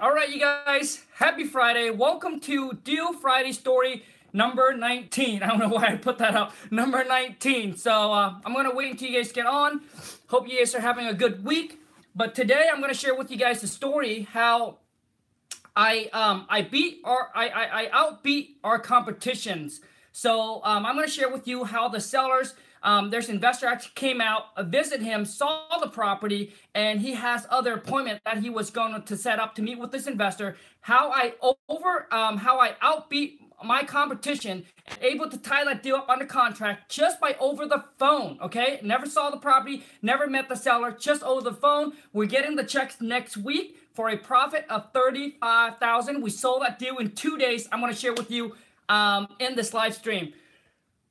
All right, you guys, happy Friday. Welcome to Deal Friday story number 19. I don't know why I put that up. Number 19. So I'm going to wait until you guys get on. Hope you guys are having a good week. But today I'm going to share with you guys the story how I outbeat our competitions. So I'm going to share with you how the sellers, there's an investor actually came out, visit him, saw the property, and he has other appointment that he was going to set up to meet with this investor. How I outbeat my competition, able to tie that deal up under contract just by over the phone. Okay, never saw the property, never met the seller, just over the phone. We're getting the checks next week for a profit of $35,000. We sold that deal in 2 days. I'm going to share with you in this live stream.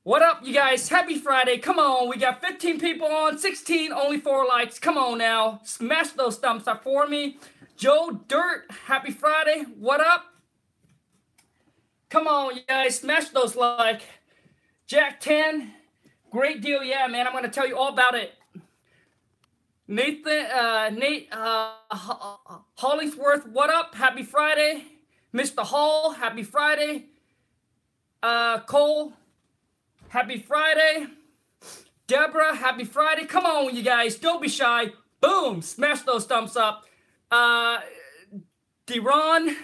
What up, you guys? Happy Friday. Come on, we got 15 people on, 16, only 4 likes. Come on now, smash those thumbs up for me. Joe Dirt, happy Friday. What up? Come on, you guys, smash those like. Jack 10, great deal. Yeah, man, I'm going to tell you all about it. Nate Hollingsworth, what up? Happy Friday. Mr. Hall, happy Friday. Cole, happy Friday. Deborah, happy Friday. Come on, you guys, don't be shy. Boom, smash those thumbs up. Deron,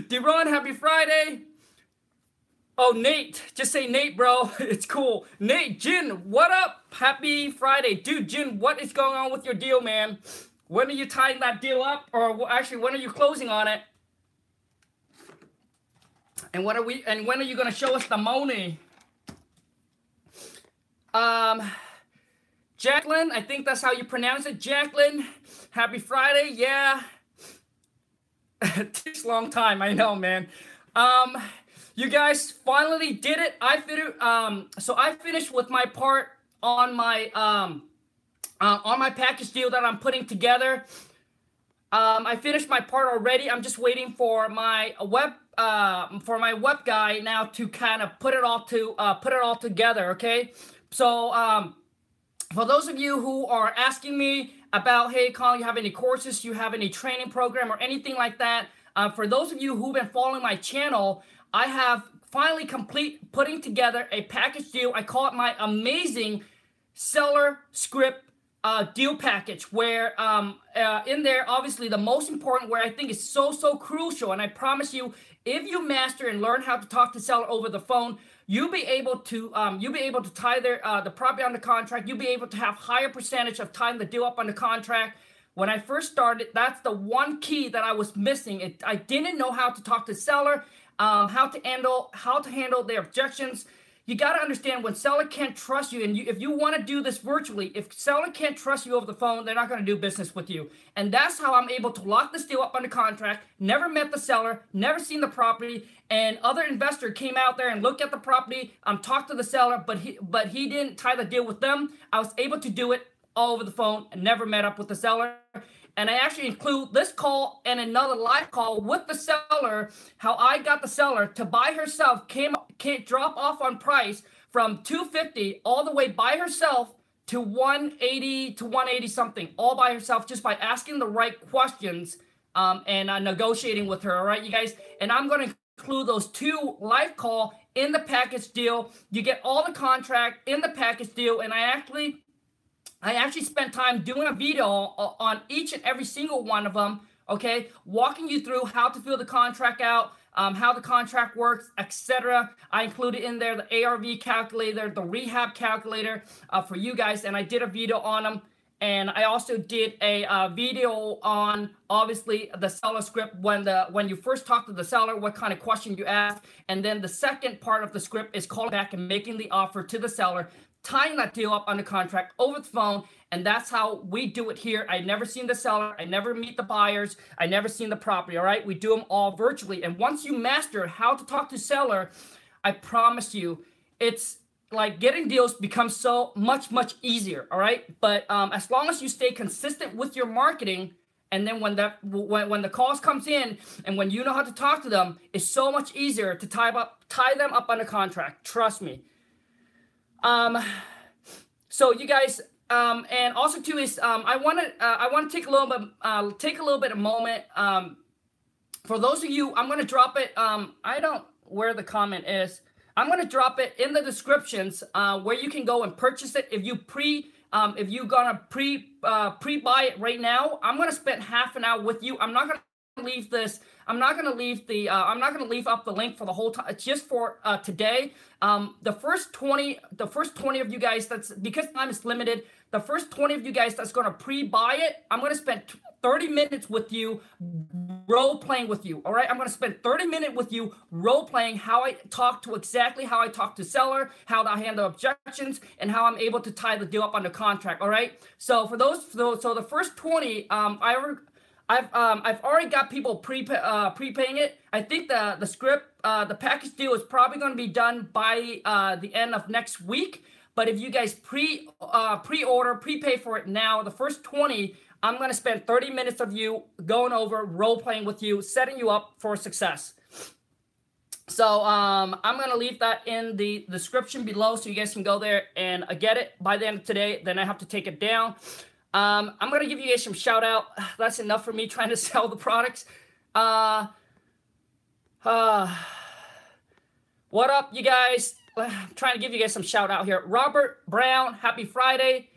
Deron, happy Friday. Oh, Nate, just say Nate, bro. It's cool. Nate, Jin, what up? Happy Friday. Dude, Jin, what is going on with your deal, man? When are you tying that deal up? Or actually, when are you closing on it? And when are you going to show us the money? Jacqueline, I think that's how you pronounce it. Jacqueline, happy Friday. Yeah. It takes a long time, I know, man. You guys finally did it. So I finished with my part on my package deal that I'm putting together. I finished my part already. I'm just waiting for my web guy now to kind of put it all together. Okay. So for those of you who are asking me about, hey, Khang, you have any courses, you have any training program or anything like that? For those of you who've been following my channel, I have finally complete putting together a package deal. I call it my amazing seller script deal package, where in there, obviously the most important, where I think is so crucial, and I promise you, if you master and learn how to talk to seller over the phone, you'll be able to tie the property under contract. You'll be able to have higher percentage of tying the deal up under contract. When I first started, that's the one key that I was missing. I didn't know how to talk to seller, how to handle their objections. You got to understand, when seller can't trust you, and if you want to do this virtually, if seller can't trust you over the phone, they're not going to do business with you. And that's how I'm able to lock this deal up under contract. Never met the seller, never seen the property, and other investor came out there and looked at the property, talked to the seller, but he didn't tie the deal with them. I was able to do it all over the phone and never met up with the seller. And I actually include this call and another live call with the seller, how I got the seller to by herself, can't drop off on price from $250 all the way by herself to $180 something, all by herself, just by asking the right questions and negotiating with her. All right, you guys. And I'm going to include those 2 live call in the package deal. You get all the contract in the package deal, and I actually spent time doing a video on each and every single one of them, okay? Walking you through how to fill the contract out, how the contract works, etc. I included in there the ARV calculator, the rehab calculator for you guys, and I did a video on them. And I also did a video on, obviously, the seller script, when you first talk to the seller, what kind of question you ask. And then the second part of the script is calling back and making the offer to the seller, tying that deal up under contract over the phone. And that's how we do it here. I never seen the seller. I never meet the buyers. I never seen the property. All right. We do them all virtually. And once you master how to talk to seller, I promise you, it's like getting deals becomes so much easier. All right. But as long as you stay consistent with your marketing, and then when the calls comes in, and when you know how to talk to them, it's so much easier to tie them up under contract. Trust me. So you guys, and also too is I want to take a little bit of moment For those of you, I'm going to drop it. I don't where the comment is. I'm going to drop it in the descriptions where you can go and purchase it. If you're gonna pre-buy it right now, I'm going to spend half an hour with you. I'm not going to leave this. I'm not going to leave the. I'm not going to leave up the link for the whole time. It's just for today. The first 20 of you guys, that's because time is limited. The first 20 of you guys that's going to pre-buy it, I'm going to spend 30 minutes with you, role playing with you. All right, I'm going to spend 30 minutes with you, role playing how I talk to seller, how I handle objections, and how I'm able to tie the deal up under contract. All right. So for those, so the first 20, I've already got people prepaying it. I think the script, the package deal is probably going to be done by the end of next week. But if you guys pre-order, prepay for it now, the first 20, I'm going to spend 30 minutes of you going over, role-playing with you, setting you up for success. So I'm going to leave that in the description below so you guys can go there and get it by the end of today. Then I have to take it down. I'm going to give you guys some shout out. That's enough for me trying to sell the products. What up, you guys? I'm trying to give you guys some shout out here. Robert Brown, happy Friday.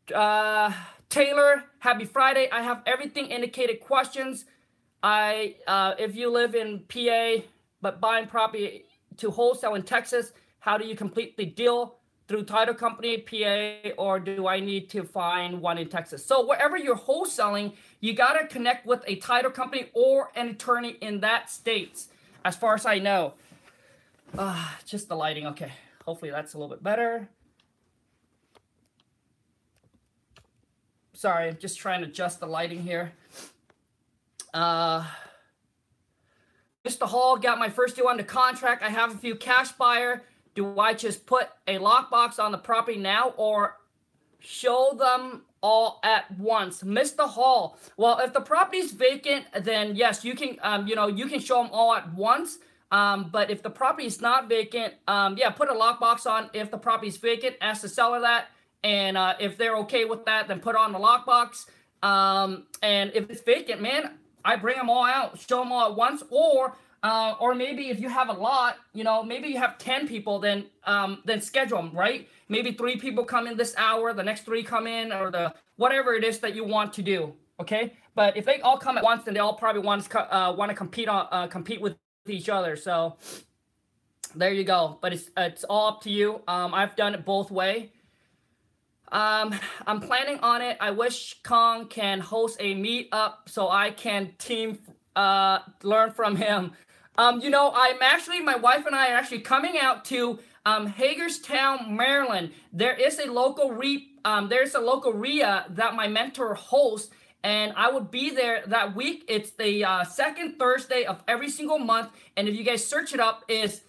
Taylor, happy Friday. I have everything indicated questions. If you live in PA but buying property to wholesale in Texas, how do you complete the deal? Through title company, PA, or do I need to find one in Texas? So wherever you're wholesaling, you got to connect with a title company or an attorney in that state, as far as I know. Just the lighting. Okay. Hopefully that's a little bit better. Sorry, I'm just trying to adjust the lighting here. Mr. Hall, got my first deal under contract. I have a few cash buyer. Do I just put a lockbox on the property now or show them all at once? Mr. Hall, well, if the property is vacant, then yes, you can, you can show them all at once. But if the property is not vacant, yeah, put a lockbox on. If the property is vacant, ask the seller that. And if they're okay with that, then put on the lockbox. And if it's vacant, man, I bring them all out, show them all at once. Or maybe if you have a lot, maybe you have 10 people, then schedule them, right? Maybe 3 people come in this hour, the next 3 come in, or whatever it is that you want to do, okay? But if they all come at once, then they all probably want to compete with each other. So there you go. But it's all up to you. I've done it both way. I'm planning on it. I wish Khang can host a meetup so I can learn from him. My wife and I are actually coming out to Hagerstown, Maryland. There is a local RIA that my mentor hosts, and I would be there that week. It's the second Thursday of every single month, and if you guys search it up, is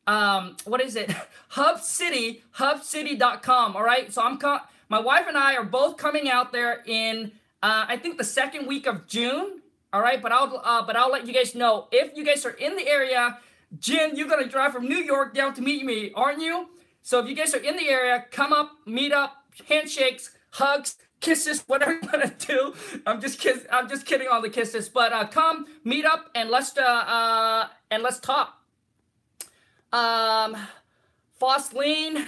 what is it? hubcity.com. All right, so my wife and I are both coming out there in I think the second week of June. All right, but I'll let you guys know. If you guys are in the area, Jim, you're gonna drive from New York down to meet me, aren't you? So if you guys are in the area, come up, meet up, handshakes, hugs, kisses, whatever you wanna do. I'm just kidding on the kisses, but come meet up and let's talk. Fosleen,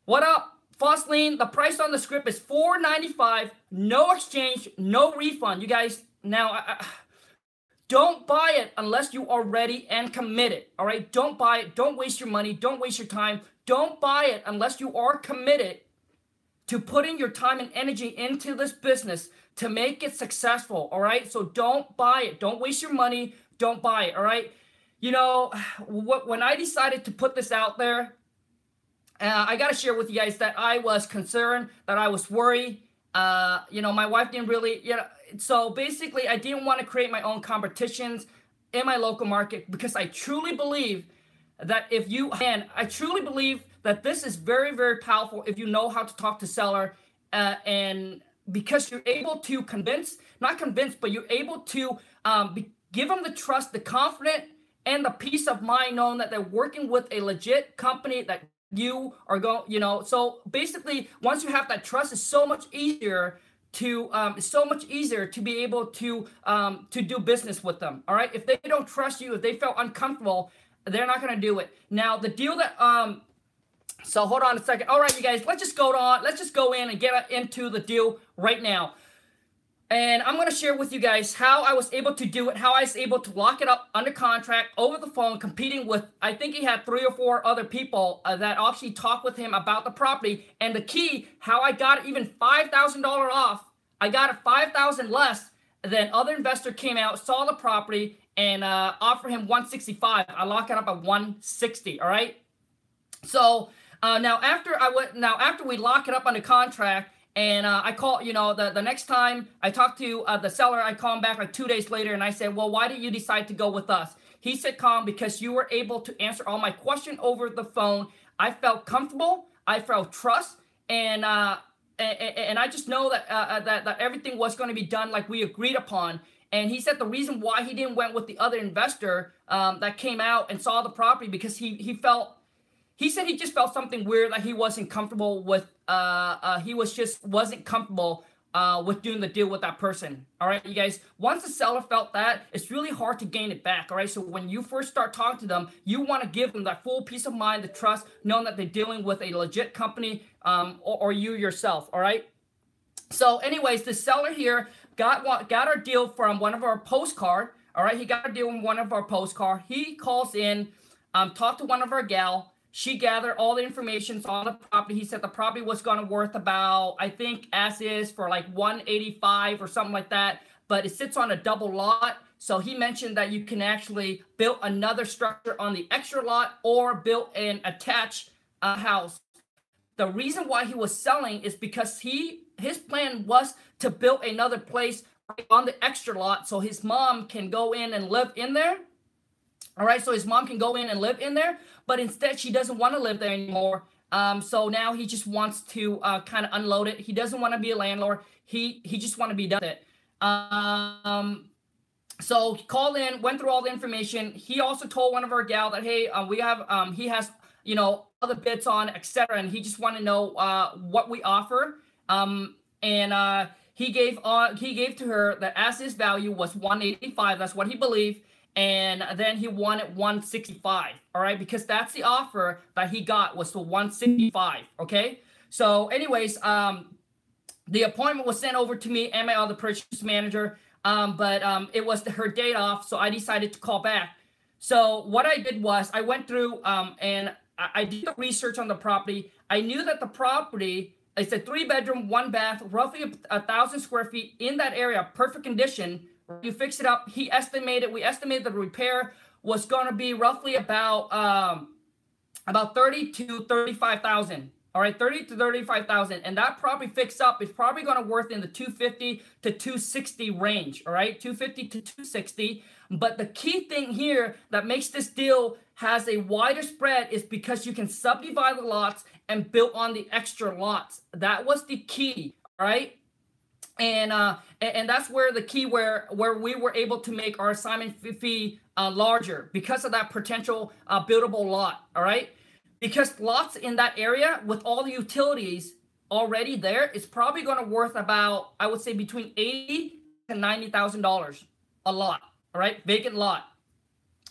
what up? Fosleen, the price on the script is $495, no exchange, no refund. You guys. Now, don't buy it unless you are ready and committed, all right? Don't buy it. Don't waste your money. Don't waste your time. Don't buy it unless you are committed to putting your time and energy into this business to make it successful, all right? So don't buy it. Don't waste your money. Don't buy it, all right? When I decided to put this out there, I got to share with you guys that I was concerned, that I was worried. My wife didn't really, so basically I didn't want to create my own competitions in my local market because I truly believe that I truly believe that this is very, very powerful if you know how to talk to seller and because you're able to but you're able to give them the trust, the confidence, and the peace of mind knowing that they're working with a legit company that you are going, so basically once you have that trust, it's so much easier to it's so much easier to be able to do business with them. All right, if they don't trust you, if they feel uncomfortable, they're not going to do it. Now the deal that so hold on a second. All right, you guys, let's just go in and get into the deal right now. And I'm going to share with you guys how I was able to do it, how I was able to lock it up under contract over the phone, competing with, I think he had 3 or 4 other people that actually talked with him about the property. And the key, how I got even $5,000 off, I got it $5,000 less than other investor came out, saw the property, and offered him $165. I lock it up at $160. All right. So now after we lock it up under contract, and I call, the next time I talked to the seller, I call him back like 2 days later, and I said, well, why did you decide to go with us? He said, Khang, because you were able to answer all my questions over the phone. I felt comfortable. I felt trust, and I just know that that everything was going to be done like we agreed upon. And he said the reason why he didn't went with the other investor that came out and saw the property, because he said he just felt something weird, that he wasn't comfortable with, wasn't comfortable with doing the deal with that person. All right, you guys, once the seller felt that, it's really hard to gain it back. All right, so when you first start talking to them, you want to give them that full peace of mind, the trust, knowing that they're dealing with a legit company or you yourself. All right. So anyways, the seller here got our deal from one of our postcard. All right, he got a deal from one of our postcard. He calls in, talked to one of our gal. She gathered all the information on the property. He said the property was going to worth about, I think, as is for like 185 or something like that. But it sits on a double lot. So he mentioned that you can actually build another structure on the extra lot or build an attached house. The reason why he was selling is because his plan was to build another place on the extra lot so his mom can go in and live in there. All right, so his mom can go in and live in there, but instead she doesn't want to live there anymore. So now he just wants to kind of unload it. He doesn't want to be a landlord. He just want to be done with it. So he called in, went through all the information. He also told one of our gal that, hey, we have he has other bids on, etc. And he just want to know what we offer. He gave to her that as his value was 185. That's what he believed. And then he wanted 165, all right, because that's the offer that he got, was the 165, okay? So anyways, the appointment was sent over to me and my other purchase manager, but it was her date off, so I decided to call back. So what I did was I went through and I did the research on the property. I knew that the property, it's a 3-bedroom, 1 bath, roughly 1,000 square feet in that area, perfect condition. You fix it up. We estimated the repair was going to be roughly about 30 to 35,000. All right, 30 to 35,000, and that property fixed up is probably going to worth in the 250 to 260 range. All right, 250 to 260. But the key thing here that makes this deal has a wider spread is because you can subdivide the lots and build on the extra lots. That was the key. All right. And that's where the key where we were able to make our assignment fee larger because of that potential buildable lot. All right, because lots in that area with all the utilities already there is probably going to worth about, I would say, between $80,000 to $90,000 a lot. All right, vacant lot.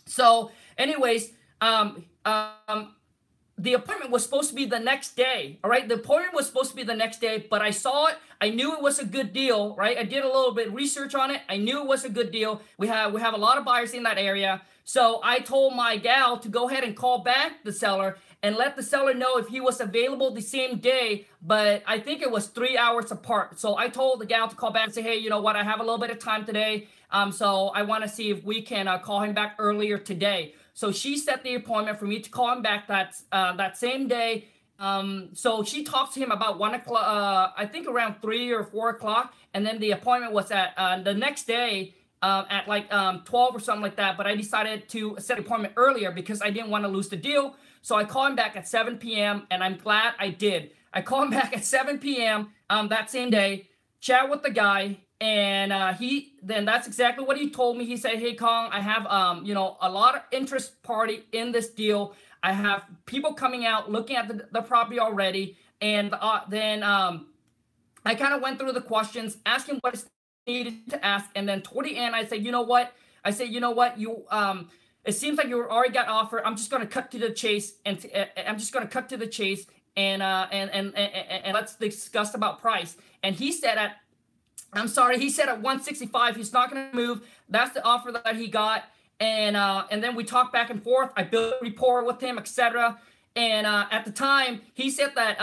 So anyways, the appointment was supposed to be the next day. All right, the appointment was supposed to be the next day, but I saw it. I knew it was a good deal, right? I did a little bit of research on it. I knew it was a good deal. We have a lot of buyers in that area. So I told my gal to go ahead and call back the seller and let the seller know if he was available the same day, but I think it was 3 hours apart. So I told the gal to call back and say, hey, you know what? I have a little bit of time today. So I want to see if we can call him back earlier today. So she set the appointment for me to call him back that same day. So she talked to him about 1 o'clock, I think around 3 or 4 o'clock. And then the appointment was at the next day at like 12 or something like that. But I decided to set an appointment earlier because I didn't want to lose the deal. So I called him back at 7 p.m. and I'm glad I did. I called him back at 7 p.m. That same day, chat with the guy. And then that's exactly what he told me. He said, hey, Khang, I have, a lot of interest party in this deal. I have people coming out looking at the property already. And then I kind of went through the questions, asking what is needed to ask, and then toward the end, I said, you know what? I said, you know what? It seems like you already got offer. I'm just gonna cut to the chase, and and let's discuss about price. And he said at, I'm sorry, he said at 165, he's not gonna move. That's the offer that he got. And then we talked back and forth. I built a rapport with him, etc. And at the time, he said that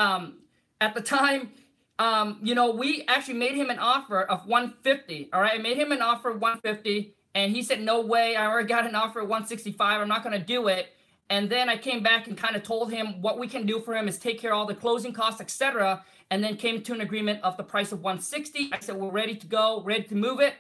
you know, we actually made him an offer of 150. All right, I made him an offer of 150, and he said, no way, I already got an offer of 165. I'm not going to do it. And then I came back and kind of told him what we can do for him is take care of all the closing costs, etc. And then came to an agreement of the price of 160. I said, we're ready to go, ready to move it.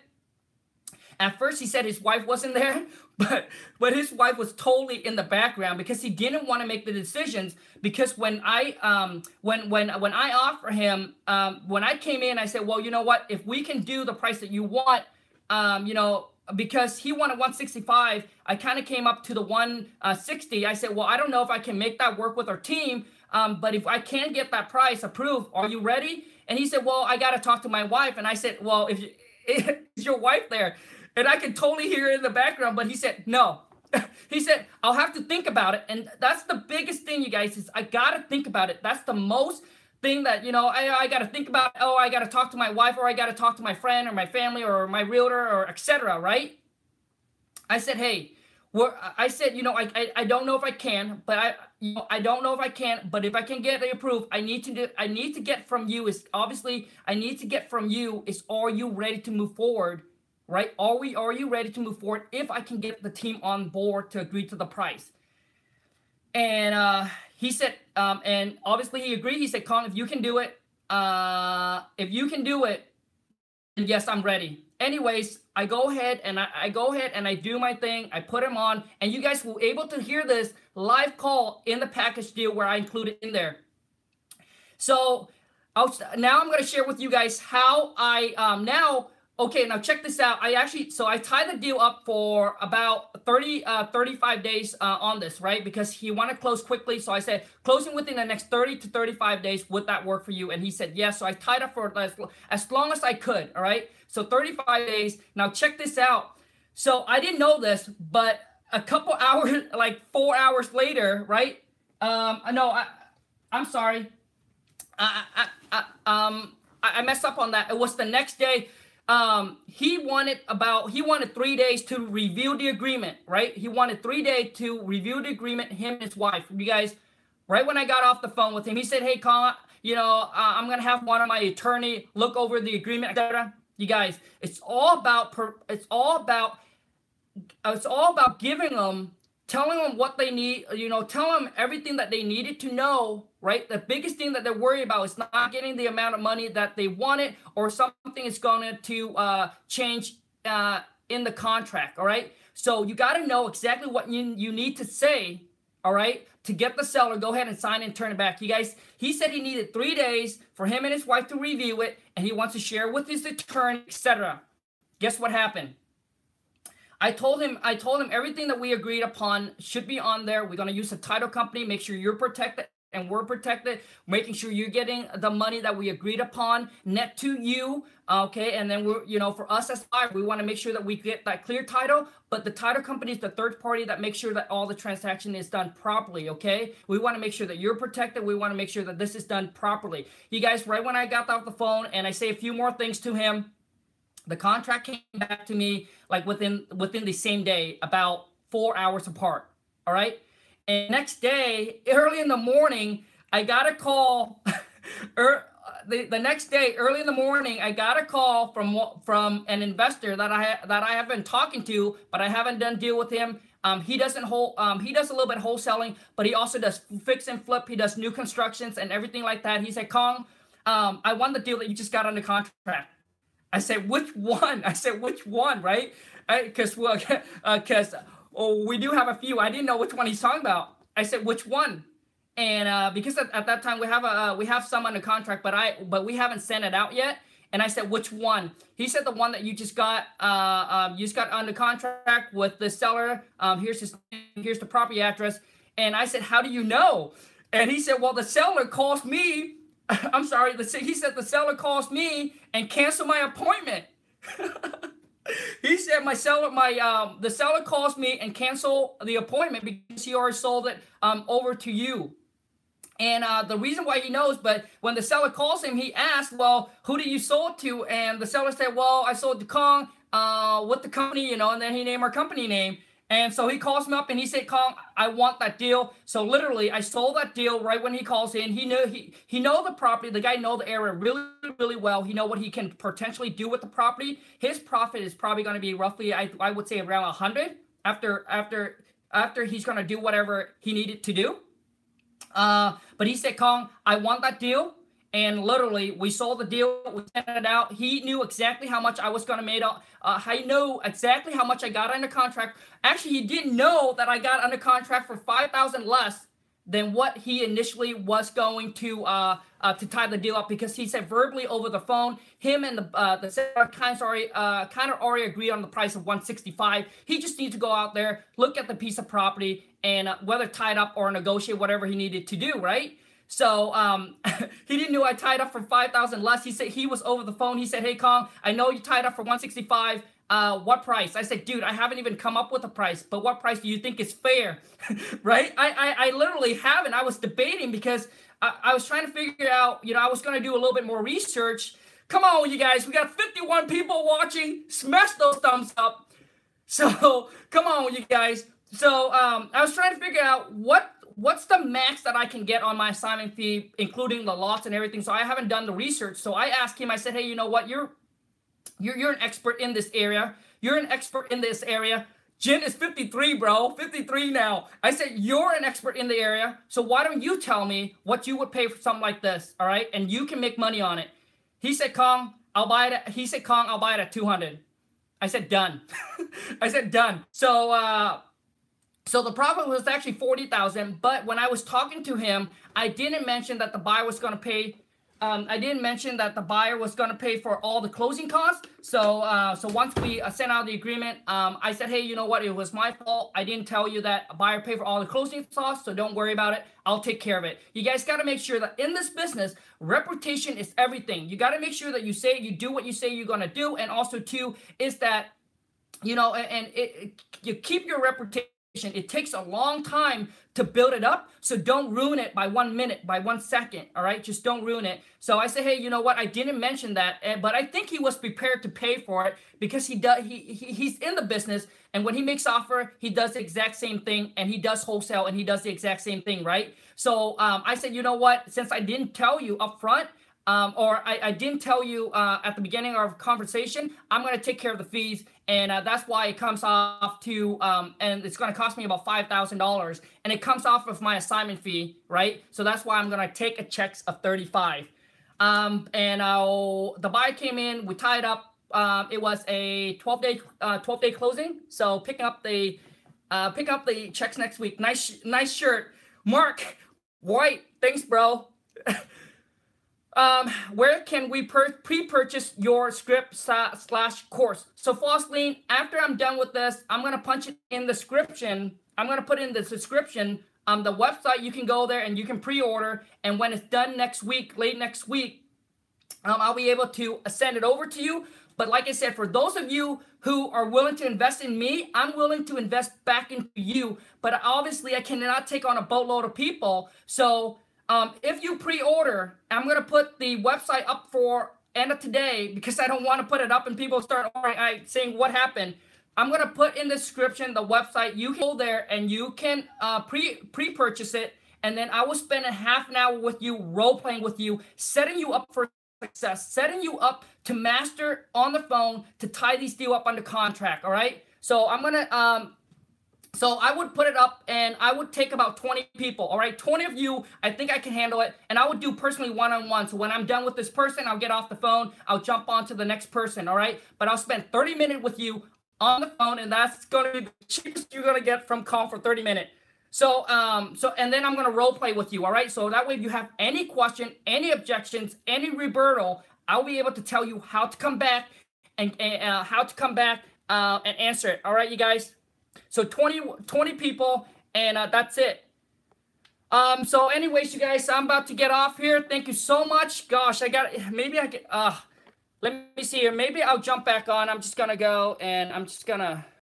At first, he said his wife wasn't there, but his wife was totally in the background because he didn't want to make the decisions. Because when I offer him, when I came in, I said, well, you know what? If we can do the price that you want, you know, because he wanted 165, I kind of came up to the 160. I said, well, I don't know if I can make that work with our team, but if I can get that price approved, are you ready? And he said, well, I got to talk to my wife. And I said, well, if is your wife there? And I could totally hear it in the background, but he said, no. He said, I'll have to think about it. And that's the biggest thing, you guys, is I got to think about it. That's the most thing that, you know, I got to think about. Oh, I got to talk to my wife, or I got to talk to my friend or my family or my realtor or etc. Right? I said, hey, I said, you know, I don't know if I can, but I don't know if I can, but if I can get it approved, I need to get from you is obviously I need to get from you is, are you ready to move forward? Right? Are you ready to move forward if I can get the team on board to agree to the price? And he said, and obviously he agreed. He said, Khang, if you can do it, then yes, I'm ready. Anyways, I go ahead and I do my thing. I put him on, and you guys will be able to hear this live call in the package deal where I included in there. So now I'm going to share with you guys how I okay, now check this out. I tied the deal up for about 35 days on this, right? Because he wanted to close quickly. So I said, closing within the next 30 to 35 days, would that work for you? And he said, yes. So I tied up for as long as I could, all right? So 35 days. Now check this out. So I didn't know this, but a couple hours, like 4 hours later, right? I'm sorry. I messed up on that. It was the next day. He wanted 3 days to review the agreement, right? He wanted 3 days to review the agreement, him and his wife. You guys, right when I got off the phone with him, he said, hey, Khang, you know, I'm going to have one of my attorney look over the agreement, etc. You guys, it's all about giving them, telling them what they need, you know, tell them everything that they needed to know, right? The biggest thing that they're worried about is not getting the amount of money that they wanted, or something is going to change in the contract, all right? So you got to know exactly what you need to say, all right, to get the seller, go ahead and sign and turn it back. You guys, he said he needed 3 days for him and his wife to review it, and he wants to share with his attorney, etc. Guess what happened? I told him everything that we agreed upon should be on there. We're going to use a title company, make sure you're protected and we're protected, making sure you're getting the money that we agreed upon net to you, okay? And then we're, you know, for us as buyers, we want to make sure that we get that clear title, but the title company is the third party that makes sure that all the transaction is done properly, okay? We want to make sure that you're protected. We want to make sure that this is done properly. You guys, right when I got off the phone and I say a few more things to him, the contract came back to me like within the same day, about 4 hours apart, all right? And next day, early in the morning, I got a call. The next day, early in the morning, I got a call from an investor that I have been talking to, but I haven't done deal with him. He does a little bit of wholesaling, but he also does fix and flip. He does new constructions and everything like that. He said, Khang, I won the deal that you just got under contract. I said, which one? I said, which one, right? Because we do have a few. I didn't know which one he's talking about. I said, which one? And because at that time we have some under contract, but we haven't sent it out yet. And I said, which one? He said, the one that you just got under contract with the seller. Here's the property address. And I said, how do you know? And he said, well, the seller calls me I'm sorry. He said the seller calls me and cancel my appointment. He said the seller calls me and cancel the appointment because he already sold it over to you. And the reason why he knows, but when the seller calls him, he asks, well, who did you sold to? And the seller said, well, I sold to Khang with the company, you know, and then he named our company name. And so he calls me up and he said, Khang, I want that deal. So literally I sold that deal right when he calls in. He know the property. The guy know the area really, really well. He know what he can potentially do with the property. His profit is probably going to be roughly, I would say around 100 after he's going to do whatever he needed to do. But he said, Khang, I want that deal. And literally, we sold the deal. We sent it out. He knew exactly how much I was going to make. I know exactly how much I got under contract. Actually, he didn't know that I got under contract for $5,000 less than what he initially was going to tie the deal up, because he said verbally over the phone, him and the seller kind of already agreed on the price of $165. He just needs to go out there, look at the piece of property, and whether tied up or negotiate whatever he needed to do, right? So he didn't know I tied up for $5,000 less. He said he was over the phone. He said, hey, Khang, I know you tied up for $165. What price? I said, dude, I haven't even come up with a price, but what price do you think is fair? Right? I literally haven't. I was debating because I was trying to figure out, you know, I was going to do a little bit more research. Come on, you guys. We got 51 people watching. Smash those thumbs up. So come on, you guys. So I was trying to figure out what's the max that I can get on my assignment fee, including the lots and everything. So I haven't done the research. So I asked him, I said, hey, you know what? You're an expert in this area. You're an expert in this area. Jen is 53, bro. 53 now. I said, you're an expert in the area. So why don't you tell me what you would pay for something like this? All right. And you can make money on it. He said, Khang, I'll buy it. He said, Khang, I'll buy it at 200. I said, done. I said, done. So the profit was actually 40,000, but when I was talking to him, I didn't mention that the buyer was going to pay. I didn't mention that the buyer was going to pay for all the closing costs. So once we sent out the agreement, I said, hey, you know what? It was my fault. I didn't tell you that a buyer paid for all the closing costs, so don't worry about it. I'll take care of it. You guys got to make sure that in this business, reputation is everything. You got to make sure that you do what you say you're going to do, and also too is that, you know, you keep your reputation. It takes a long time to build it up, so don't ruin it by 1 minute, by 1 second. All right, just don't ruin it. So I say, hey, you know what? I didn't mention that, but I think he was prepared to pay for it because he's in the business, and when he makes offer, he does the exact same thing, and he does wholesale, and he does the exact same thing, right? So I said, you know what? Since I didn't tell you up front, or I didn't tell you at the beginning of our conversation, I'm going to take care of the fees. And that's why it comes off to, and it's going to cost me about $5,000. And it comes off of my assignment fee, right? So that's why I'm going to take a check of $35. And the buyer came in, we tied up. It was a 12-day closing. So pick up the checks next week. Nice shirt. Mark White, thanks, bro. Where can we pre-purchase your script / course? So Flosslene, after I'm done with this, I'm going to punch it in the description. I'm going to put in the description the website. You can go there and you can pre-order. And when it's done next week, late next week, I'll be able to send it over to you. But like I said, for those of you who are willing to invest in me, I'm willing to invest back into you. But obviously, I cannot take on a boatload of people. So if you pre-order, I'm going to put the website up for end of today because I don't want to put it up and people start saying what happened. I'm going to put in the description the website. You can go there and you can pre-purchase it. And then I will spend a half an hour with you, role-playing with you, setting you up for success, setting you up to master on the phone to tie these deals up under contract, all right? So I'm going to... So I would put it up and I would take about 20 people, all right? 20 of you, I think I can handle it. And I would do personally one-on-one. So when I'm done with this person, I'll get off the phone. I'll jump on to the next person, all right? But I'll spend 30 minutes with you on the phone, and that's going to be the cheapest you're going to get from Khang for 30 minutes. So, and then I'm going to role play with you, all right? So that way if you have any question, any objections, any rebuttal, I'll be able to tell you how to come back and answer it, all right, you guys? So 20 people, and that's it. So anyways, you guys, I'm about to get off here. Thank you so much. Gosh, maybe I get, let me see here. Maybe I'll jump back on. I'm just gonna go and I'm just gonna